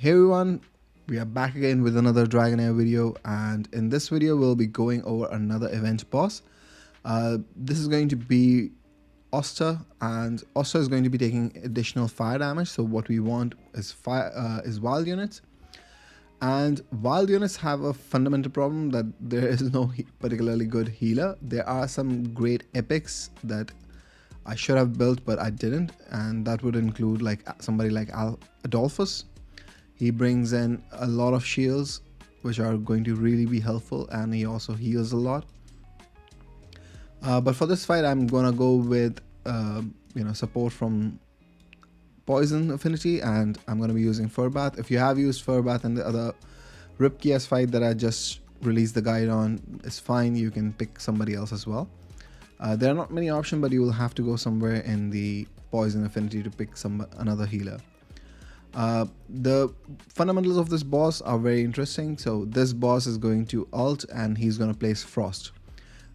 Hey everyone, we are back again with another Dragonheir video, and in this video we'll be going over another event boss. This is going to be Auster, and Auster is going to be taking additional fire damage. So what we want is wild units, and wild units have a fundamental problem that there is no particularly good healer. There are some great epics that I should have built but I didn't, and that would include like somebody like Adolphus. He brings in a lot of shields, which are going to really be helpful, and he also heals a lot. But for this fight, I'm gonna go with support from Poison Affinity, and I'm gonna be using Furbath. If you have used Furbath in the other Ripkias fight that I just released the guide on, it's fine. You can pick somebody else as well. There are not many options, but you will have to go somewhere in the Poison Affinity to pick another healer. The fundamentals of this boss are very interesting. So this boss is going to ult and he's going to place frost,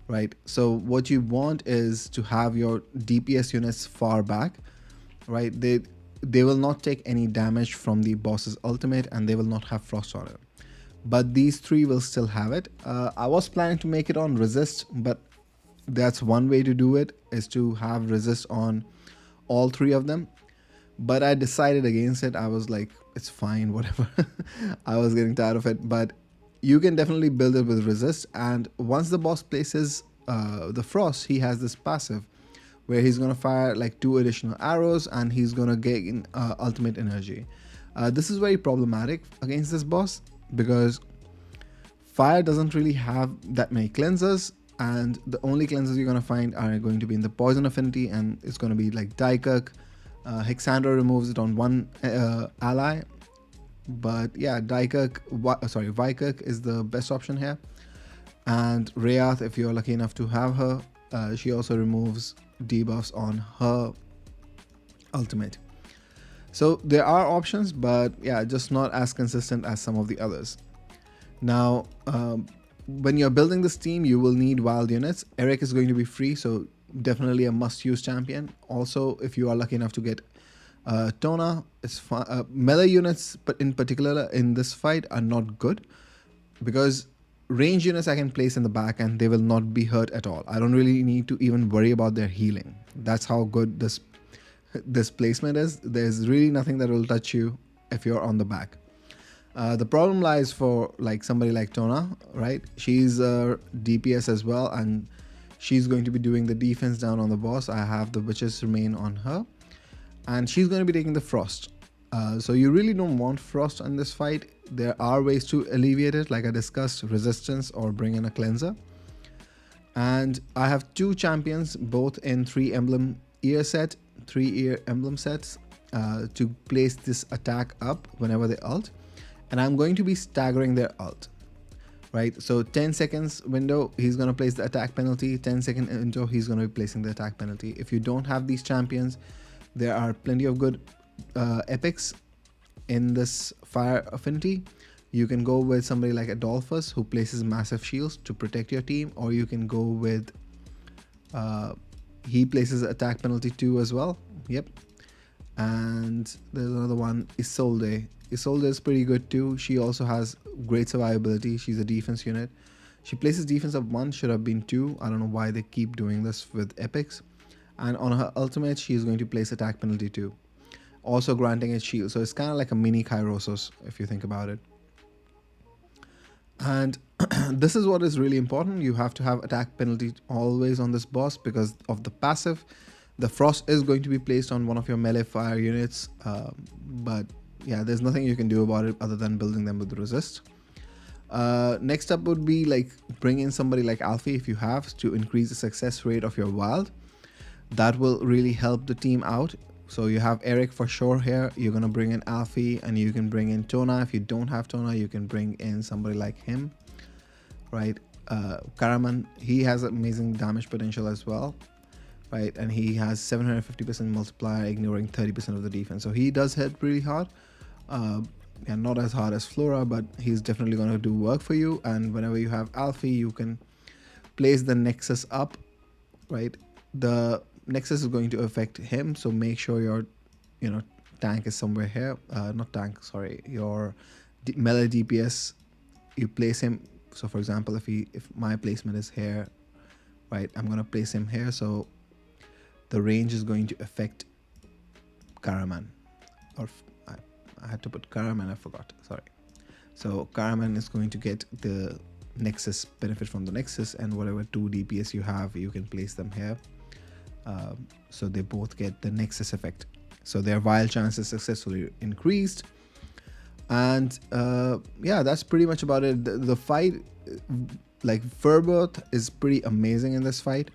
right? So what you want is to have your DPS units far back, right? They will not take any damage from the boss's ultimate, and they will not have frost on it, but these three will still have it. I was planning to make it on resist, but that's one way to do it, is to have resist on all three of them. But I decided against it. I was like, it's fine, whatever. I was getting tired of it, but you can definitely build it with resist. And once the boss places the frost, he has this passive where he's going to fire like 2 additional arrows, and he's going to gain ultimate energy. This is very problematic against this boss because fire doesn't really have that many cleansers, and the only cleansers you're going to find are going to be in the poison affinity, and it's going to be like Daikuk. Hexandra removes it on one ally, but yeah, Vikuk is the best option here. And Rayath, if you're lucky enough to have her, she also removes debuffs on her ultimate. So there are options, but yeah, just not as consistent as some of the others. Now, when you're building this team, you will need wild units. Eric is going to be free, so definitely a must-use champion. Also, if you are lucky enough to get Tona, it's fun. Melee units, but in particular in this fight, are not good because range units I can place in the back and they will not be hurt at all. I don't really need to even worry about their healing. That's how good this placement is. There's really nothing that will touch you if you're on the back. The problem lies for like somebody like Tona, right? She's a DPS as well, and she's going to be doing the defense down on the boss. I have the witches remain on her, and she's going to be taking the frost. So you really don't want frost in this fight. There are ways to alleviate it, like I discussed, resistance or bring in a cleanser. And I have 2 champions, both in 3 emblem sets, to place this attack up whenever they ult. And I'm going to be staggering their ult. Right, so 10 seconds window, he's going to place the attack penalty. 10-second window, he's going to be placing the attack penalty. If you don't have these champions, there are plenty of good epics in this fire affinity. You can go with somebody like Adolphus, who places massive shields to protect your team, or you can go with he places attack penalty 2 as well. Yep. And there's another one, Isolde. Isolde is pretty good too. She also has great survivability. She's a defense unit. She places defense of 1, should have been 2. I don't know why they keep doing this with epics. And on her ultimate, she's going to place attack penalty 2, also granting it shield. So it's kind of like a mini Kairosos if you think about it. And this is what is really important. You have to have attack penalty always on this boss because of the passive. The frost is going to be placed on one of your melee fire units, but yeah, there's nothing you can do about it other than building them with resist. Next up would be like bring in somebody like Alfie if you have, to increase the success rate of your wild. That will really help the team out. So you have Eric for sure here. You're going to bring in Alfie, and you can bring in Tona. If you don't have Tona, you can bring in somebody like him, right? Karaman, he has amazing damage potential as well, right? And he has 750% multiplier, ignoring 30% of the defense. So he does hit really hard. Yeah, not as hard as Flora, but he's definitely going to do work for you. And whenever you have Alfie, you can place the Nexus up, right? The Nexus is going to affect him, so make sure you're tank is somewhere here. Not tank, sorry. Your melee DPS, you place him. So for example, if my placement is here, right, I'm gonna place him here. So the range is going to affect Karaman. Or I had to put Karaman, I forgot. Sorry. So Karaman is going to get the Nexus, benefit from the Nexus, and whatever 2 DPS you have, you can place them here. So they both get the Nexus effect. So their vial chance is successfully increased. And yeah, that's pretty much about it. The fight, like Furboth is pretty amazing in this fight.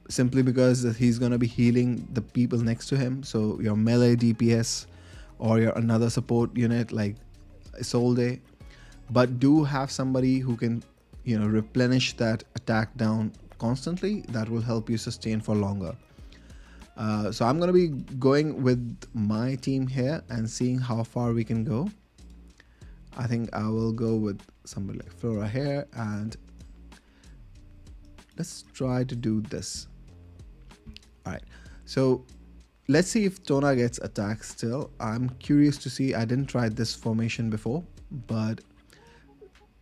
Simply because he's going to be healing the people next to him. So your melee DPS or your another support unit like Isolde, but do have somebody who can, you know, replenish that attack down constantly. That will help you sustain for longer. So I'm going to be going with my team here and seeing how far we can go. I think I will go with somebody like Flora here, and let's try to do this. All right, so let's see if Tona gets attacked still. I'm curious to see. I didn't try this formation before, but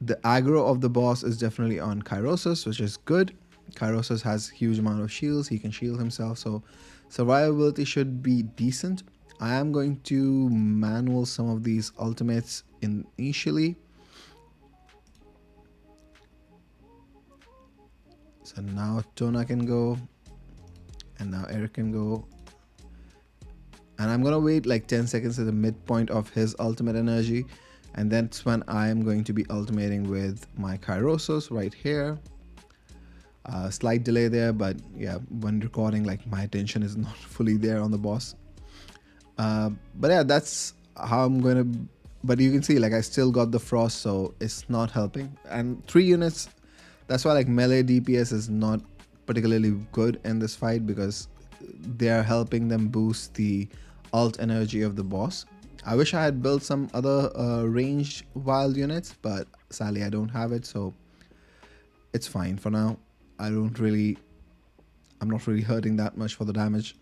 the aggro of the boss is definitely on Kairosus, which is good. Kairosus has huge amount of shields. He can shield himself, so survivability should be decent. I am going to manual some of these ultimates initially. So now Tona can go, and now Eric can go. And I'm gonna wait like 10 seconds at the midpoint of his ultimate energy, and that's when I am going to be ultimating with my Kairosus right here. Slight delay there, but yeah, when recording, like my attention is not fully there on the boss. But yeah, that's how I'm gonna. But you can see, like, I still got the frost, so it's not helping. And 3 units, that's why like melee DPS is not particularly good in this fight, because they are helping them boost the ult energy of the boss. I wish I had built some other ranged wild units, but sadly I don't have it, so it's fine for now. I'm not really hurting that much for the damage.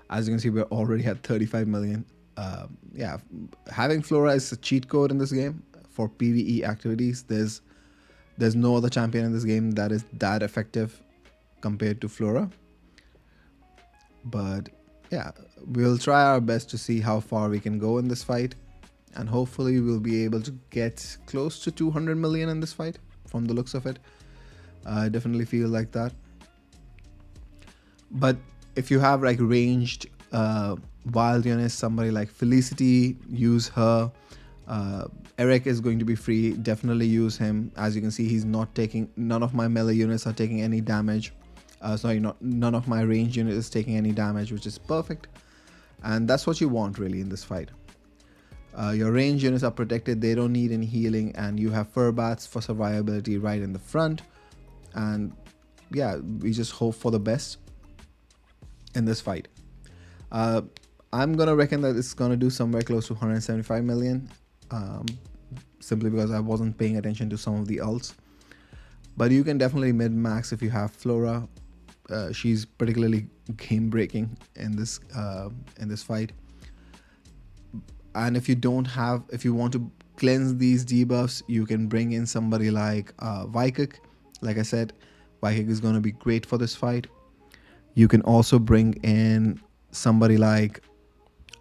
As you can see, we're already at 35 million. Yeah, having Flora is a cheat code in this game for PvE activities. There's no other champion in this game that is that effective compared to Flora. But yeah, we'll try our best to see how far we can go in this fight, and hopefully we'll be able to get close to 200 million in this fight from the looks of it. I definitely feel like that. But if you have like ranged wild units, somebody like Felicity, use her. Eric is going to be free, definitely use him. As you can see, he's not taking, none of my melee units are taking any damage. None of my range unit is taking any damage, which is perfect. And that's what you want really in this fight. Your range units are protected, they don't need any healing, and you have fur bats for survivability right in the front. And yeah, we just hope for the best in this fight. I'm gonna reckon that it's gonna do somewhere close to 175 million, simply because I wasn't paying attention to some of the ults. But you can definitely mid-max if you have Flora. She's particularly game-breaking in this fight. And if you want to cleanse these debuffs, you can bring in somebody like Vikik. Like I said, Vikik is going to be great for this fight. You can also bring in somebody like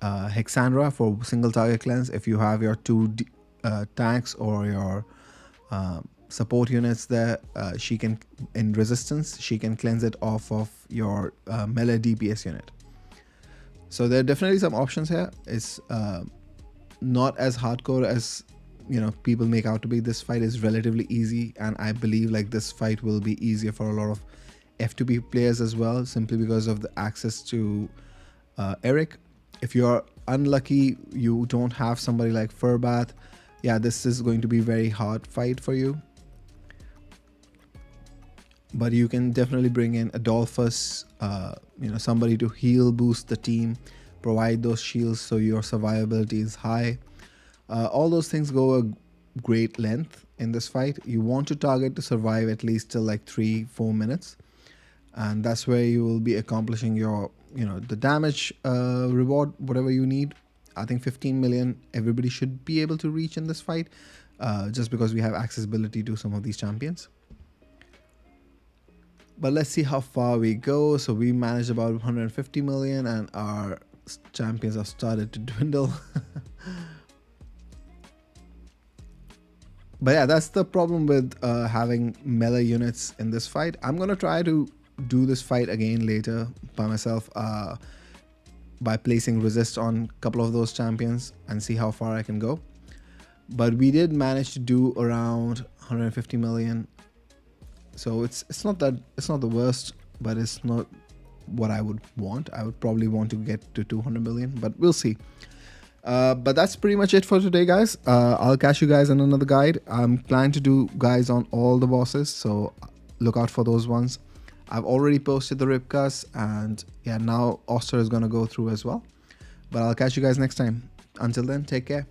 Hexandra for single target cleanse. If you have your 2 tanks or your support units there, she can, in resistance, she can cleanse it off of your melee DPS unit. So there are definitely some options here. It's not as hardcore as people make out to be. This fight is relatively easy, and I believe like this fight will be easier for a lot of F2P players as well, simply because of the access to Eric. If you're unlucky, you don't have somebody like Furbath, yeah, this is going to be very hard fight for you. But you can definitely bring in Adolphus, somebody to heal boost the team, provide those shields so your survivability is high. All those things go a great length in this fight. You want to target to survive at least till like 3-4 minutes, and that's where you will be accomplishing your the damage reward, whatever you need. I think 15 million everybody should be able to reach in this fight, just because we have accessibility to some of these champions. But let's see how far we go. So we managed about 150 million and our champions have started to dwindle. But yeah, that's the problem with having melee units in this fight. I'm going to try to do this fight again later by myself, by placing resist on a couple of those champions and see how far I can go. But we did manage to do around 150 million. So it's not the worst, but it's not what I would want. I would probably want to get to 200 million, but we'll see. But that's pretty much it for today, guys. I'll catch you guys in another guide. I'm planning to do guides on all the bosses, so look out for those ones. I've already posted the ripcast, and yeah, now Auster is going to go through as well. But I'll catch you guys next time. Until then, take care.